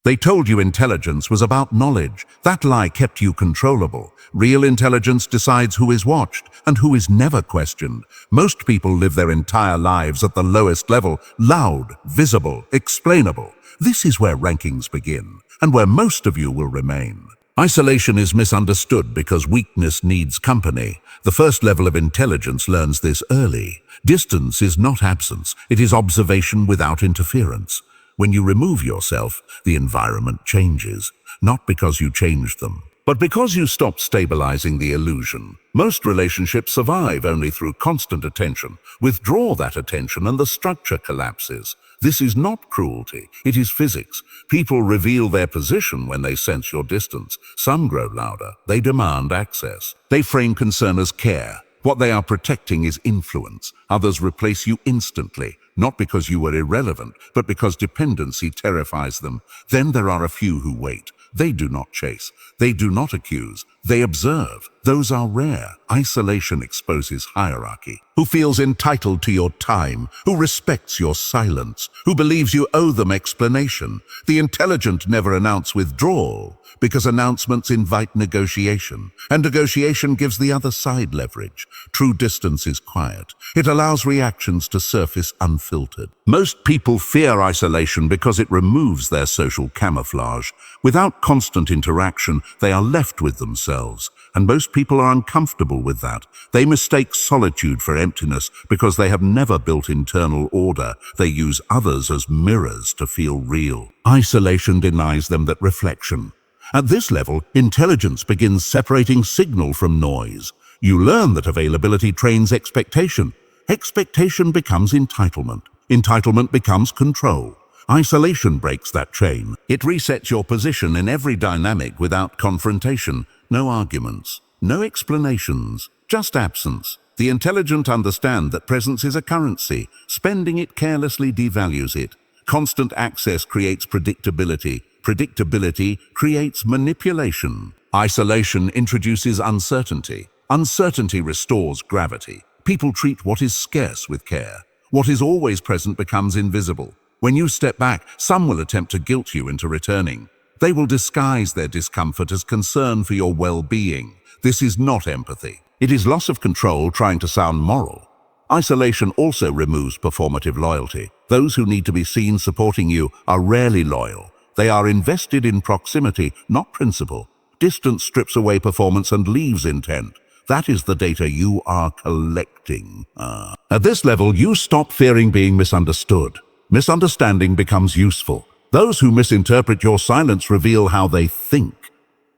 They told you intelligence was about knowledge. That lie kept you controllable. Real intelligence decides who is watched and who is never questioned. Most people live their entire lives at the lowest level, loud, visible, explainable. This is where rankings begin, and where most of you will remain. Isolation is misunderstood because weakness needs company. The first level of intelligence learns this early. Distance is not absence, it is observation without interference. When you remove yourself, the environment changes, not because you changed them, but because you stop stabilizing the illusion. Most relationships survive only through constant attention. Withdraw that attention and the structure collapses. This is not cruelty, it is physics. People reveal their position when they sense your distance. Some grow louder, they demand access. They frame concern as care. What they are protecting is influence. Others replace you instantly, not because you were irrelevant, but because dependency terrifies them. Then there are a few who wait. They do not chase. They do not accuse. They observe. Those are rare. Isolation exposes hierarchy. Who feels entitled to your time, who respects your silence, who believes you owe them explanation. The intelligent never announce withdrawal, because announcements invite negotiation, and negotiation gives the other side leverage. True distance is quiet. It allows reactions to surface unfiltered. Most people fear isolation because it removes their social camouflage. Without constant interaction, they are left with themselves, and most people are uncomfortable with that. They mistake solitude for emptiness because they have never built internal order. They use others as mirrors to feel real. Isolation denies them that reflection. At this level, intelligence begins separating signal from noise. You learn that availability trains expectation. Expectation becomes entitlement. Entitlement becomes control. Isolation breaks that chain. It resets your position in every dynamic without confrontation. No arguments, no explanations, just absence. The intelligent understand that presence is a currency. Spending it carelessly devalues it. Constant access creates predictability. Predictability creates manipulation. Isolation introduces uncertainty. Uncertainty restores gravity. People treat what is scarce with care. What is always present becomes invisible. When you step back, some will attempt to guilt you into returning. They will disguise their discomfort as concern for your well-being. This is not empathy. It is loss of control trying to sound moral. Isolation also removes performative loyalty. Those who need to be seen supporting you are rarely loyal. They are invested in proximity, not principle. Distance strips away performance and leaves intent. That is the data you are collecting. At this level, you stop fearing being misunderstood. Misunderstanding becomes useful. Those who misinterpret your silence reveal how they think.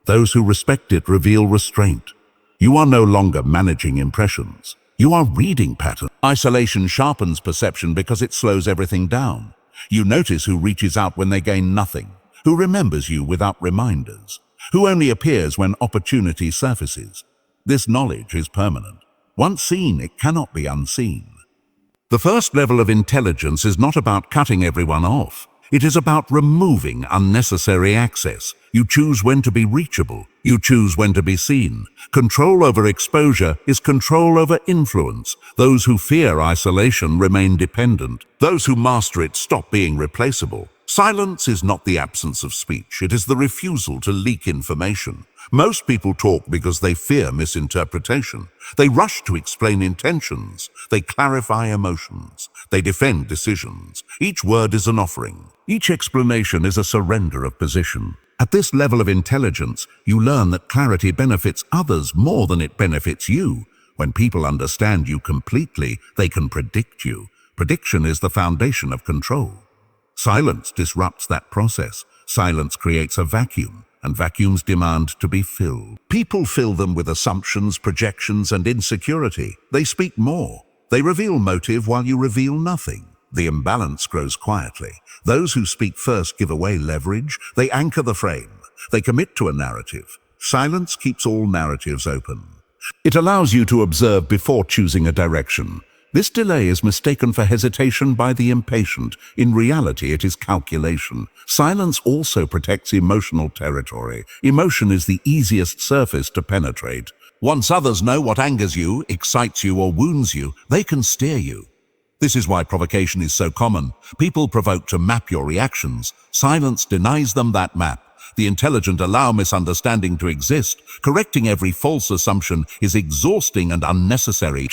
Those who respect it reveal restraint. You are no longer managing impressions. You are reading patterns. Isolation sharpens perception because it slows everything down. You notice who reaches out when they gain nothing, who remembers you without reminders, who only appears when opportunity surfaces. This knowledge is permanent. Once seen, it cannot be unseen. The first level of intelligence is not about cutting everyone off. It is about removing unnecessary access. You choose when to be reachable. You choose when to be seen. Control over exposure is control over influence. Those who fear isolation remain dependent. Those who master it stop being replaceable. Silence is not the absence of speech. It is the refusal to leak information. Most people talk because they fear misinterpretation. They rush to explain intentions. They clarify emotions. They defend decisions. Each word is an offering. Each explanation is a surrender of position. At this level of intelligence, you learn that clarity benefits others more than it benefits you. When people understand you completely, they can predict you. Prediction is the foundation of control. Silence disrupts that process. Silence creates a vacuum, and vacuums demand to be filled. People fill them with assumptions, projections, and insecurity. They speak more. They reveal motive while you reveal nothing. The imbalance grows quietly. Those who speak first give away leverage. They anchor the frame. They commit to a narrative. Silence keeps all narratives open. It allows you to observe before choosing a direction. This delay is mistaken for hesitation by the impatient. In reality, it is calculation. Silence also protects emotional territory. Emotion is the easiest surface to penetrate. Once others know what angers you, excites you, or wounds you, they can steer you. This is why provocation is so common. People provoke to map your reactions. Silence denies them that map. The intelligent allow misunderstanding to exist. Correcting every false assumption is exhausting and unnecessary.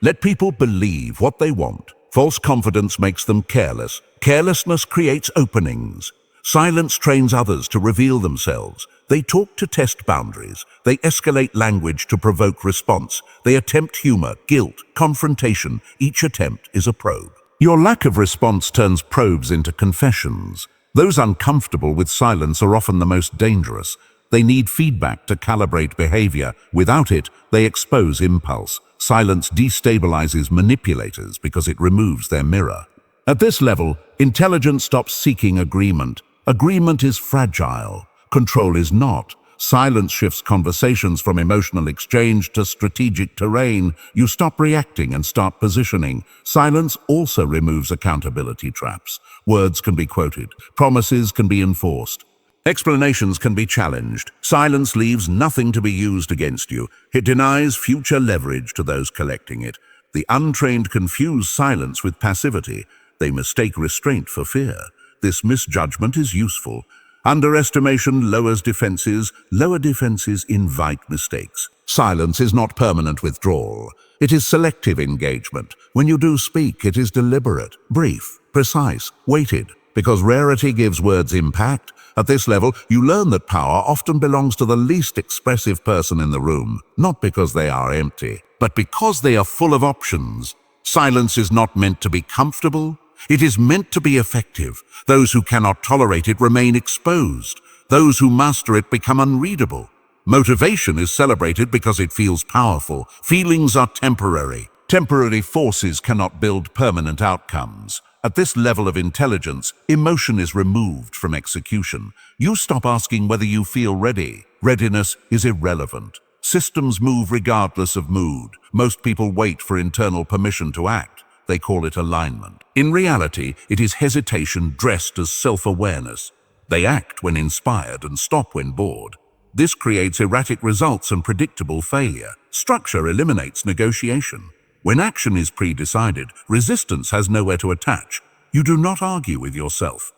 Let people believe what they want. False confidence makes them careless. Carelessness creates openings. Silence trains others to reveal themselves. They talk to test boundaries. They escalate language to provoke response. They attempt humor, guilt, confrontation. Each attempt is a probe. Your lack of response turns probes into confessions. Those uncomfortable with silence are often the most dangerous. They need feedback to calibrate behavior. Without it, they expose impulse. Silence destabilizes manipulators because it removes their mirror. At this level, intelligence stops seeking agreement. Agreement is fragile. Control is not. Silence shifts conversations from emotional exchange to strategic terrain. You stop reacting and start positioning. Silence also removes accountability traps. Words can be quoted. Promises can be enforced. Explanations can be challenged. Silence leaves nothing to be used against you. It denies future leverage to those collecting it. The untrained confuse silence with passivity. They mistake restraint for fear. This misjudgment is useful. Underestimation lowers defenses. Lower defenses invite mistakes. Silence is not permanent withdrawal. It is selective engagement. When you do speak, it is deliberate, brief, precise, weighted. Because rarity gives words impact, at this level, you learn that power often belongs to the least expressive person in the room, not because they are empty, but because they are full of options. Silence is not meant to be comfortable. It is meant to be effective. Those who cannot tolerate it remain exposed. Those who master it become unreadable. Motivation is celebrated because it feels powerful. Feelings are temporary. Temporary forces cannot build permanent outcomes. At this level of intelligence, emotion is removed from execution. You stop asking whether you feel ready. Readiness is irrelevant. Systems move regardless of mood. Most people wait for internal permission to act. They call it alignment. In reality, it is hesitation dressed as self-awareness. They act when inspired and stop when bored. This creates erratic results and predictable failure. Structure eliminates negotiation. When action is pre-decided, resistance has nowhere to attach. You do not argue with yourself.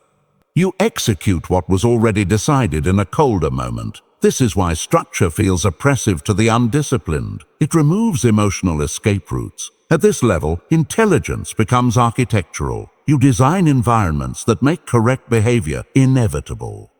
You execute what was already decided in a colder moment. This is why structure feels oppressive to the undisciplined. It removes emotional escape routes. At this level, intelligence becomes architectural. You design environments that make correct behavior inevitable.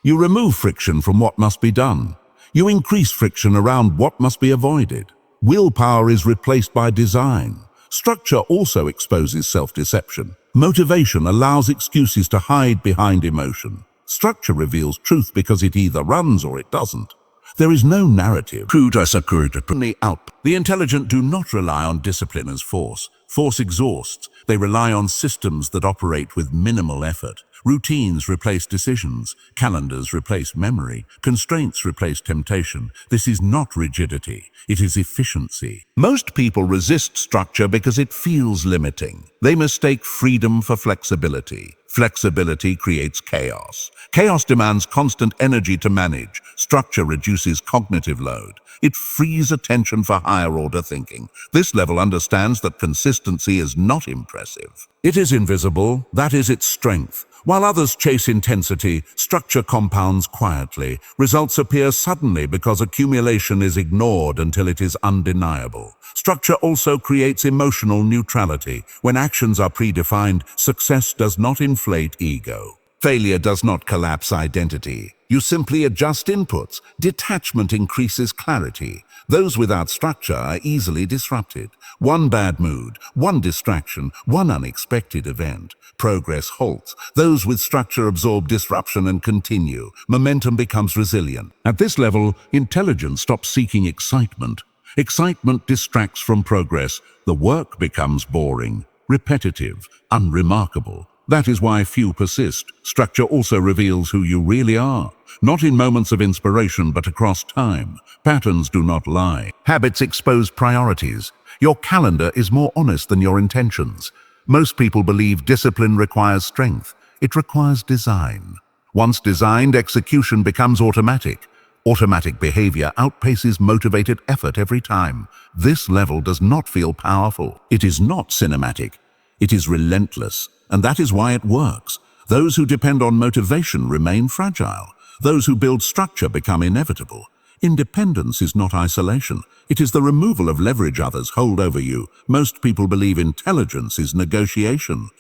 You remove friction from what must be done. You increase friction around what must be avoided. Willpower is replaced by design. Structure also exposes self-deception. Motivation allows excuses to hide behind emotion. Structure reveals truth because it either runs or it doesn't. There is no narrative. The intelligent do not rely on discipline as force. Force exhausts. They rely on systems that operate with minimal effort. Routines replace decisions. Calendars replace memory. Constraints replace temptation. This is not rigidity. It is efficiency. Most people resist structure because it feels limiting. They mistake freedom for flexibility. Flexibility creates chaos. Chaos demands constant energy to manage. Structure reduces cognitive load. It frees attention for higher-order thinking. This level understands that consistency is not impressive. It is invisible. That is its strength. While others chase intensity, structure compounds quietly. Results appear suddenly because accumulation is ignored until it is undeniable. Structure also creates emotional neutrality. When actions are predefined, success does not inflate ego. Failure does not collapse identity. You simply adjust inputs. Detachment increases clarity. Those without structure are easily disrupted. One bad mood, one distraction, one unexpected event. Progress halts. Those with structure absorb disruption and continue. Momentum becomes resilient. At this level, intelligence stops seeking excitement. Excitement distracts from progress. The work becomes boring, repetitive, unremarkable. That is why few persist. Structure also reveals who you really are. Not in moments of inspiration, but across time. Patterns do not lie. Habits expose priorities. Your calendar is more honest than your intentions. Most people believe discipline requires strength. It requires design. Once designed, execution becomes automatic. Automatic behavior outpaces motivated effort every time. This level does not feel powerful. It is not cinematic. It is relentless, and that is why it works. Those who depend on motivation remain fragile. Those who build structure become inevitable. Independence is not isolation. It is the removal of leverage others hold over you. Most people believe intelligence is negotiation.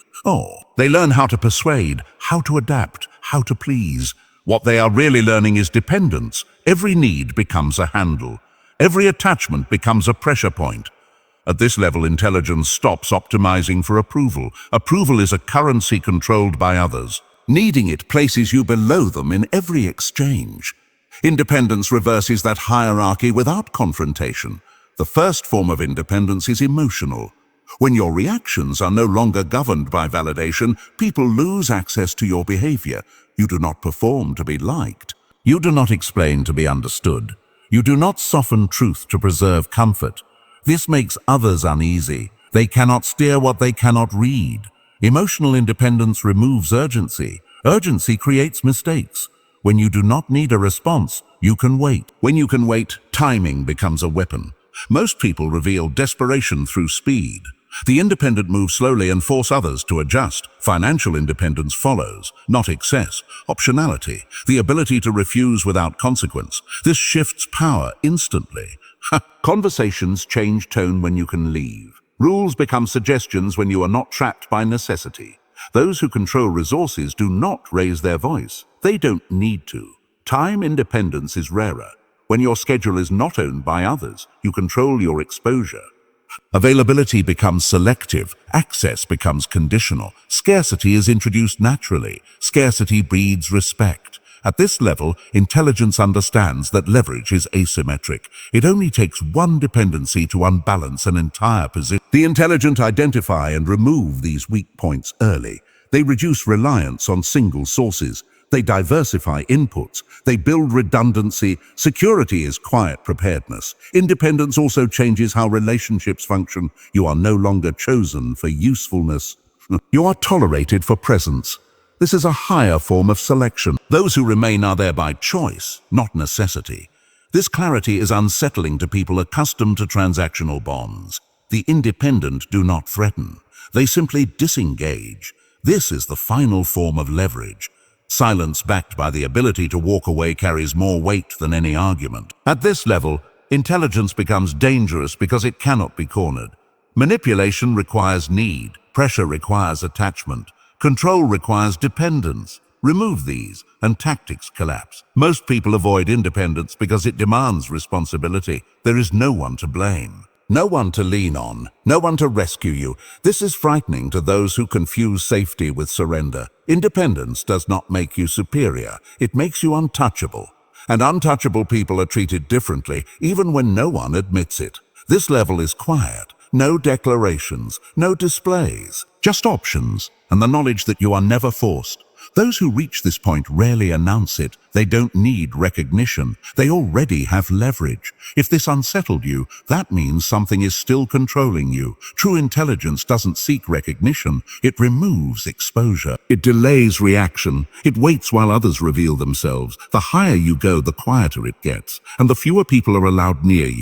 They learn how to persuade, how to adapt, how to please. What they are really learning is dependence. Every need becomes a handle. Every attachment becomes a pressure point. At this level, intelligence stops optimizing for approval. Approval is a currency controlled by others. Needing it places you below them in every exchange. Independence reverses that hierarchy without confrontation. The first form of independence is emotional. When your reactions are no longer governed by validation, people lose access to your behavior. You do not perform to be liked. You do not explain to be understood. You do not soften truth to preserve comfort. This makes others uneasy. They cannot steer what they cannot read. Emotional independence removes urgency. Urgency creates mistakes. When you do not need a response, you can wait. When you can wait, timing becomes a weapon. Most people reveal desperation through speed. The independent move slowly and force others to adjust. Financial independence follows, not excess. Optionality, the ability to refuse without consequence. This shifts power instantly. Conversations change tone when you can leave. Rules become suggestions when you are not trapped by necessity. Those who control resources do not raise their voice. They don't need to. Time independence is rarer. When your schedule is not owned by others, you control your exposure. Availability becomes selective. Access becomes conditional. Scarcity is introduced naturally. Scarcity breeds respect. At this level, intelligence understands that leverage is asymmetric. It only takes one dependency to unbalance an entire position. The intelligent identify and remove these weak points early. They reduce reliance on single sources. They diversify inputs. They build redundancy. Security is quiet preparedness. Independence also changes how relationships function. You are no longer chosen for usefulness. You are tolerated for presence. This is a higher form of selection. Those who remain are there by choice, not necessity. This clarity is unsettling to people accustomed to transactional bonds. The independent do not threaten. They simply disengage. This is the final form of leverage. Silence backed by the ability to walk away carries more weight than any argument. At this level, intelligence becomes dangerous because it cannot be cornered. Manipulation requires need. Pressure requires attachment. Control requires dependence. Remove these, and tactics collapse. Most people avoid independence because it demands responsibility. There is no one to blame. No one to lean on, no one to rescue you. This is frightening to those who confuse safety with surrender. Independence does not make you superior, it makes you untouchable. And untouchable people are treated differently, even when no one admits it. This level is quiet. No declarations, no displays, just options, and the knowledge that you are never forced. Those who reach this point rarely announce it. They don't need recognition. They already have leverage. If this unsettled you, that means something is still controlling you. True intelligence doesn't seek recognition. It removes exposure. It delays reaction. It waits while others reveal themselves. The higher you go, the quieter it gets, and the fewer people are allowed near you.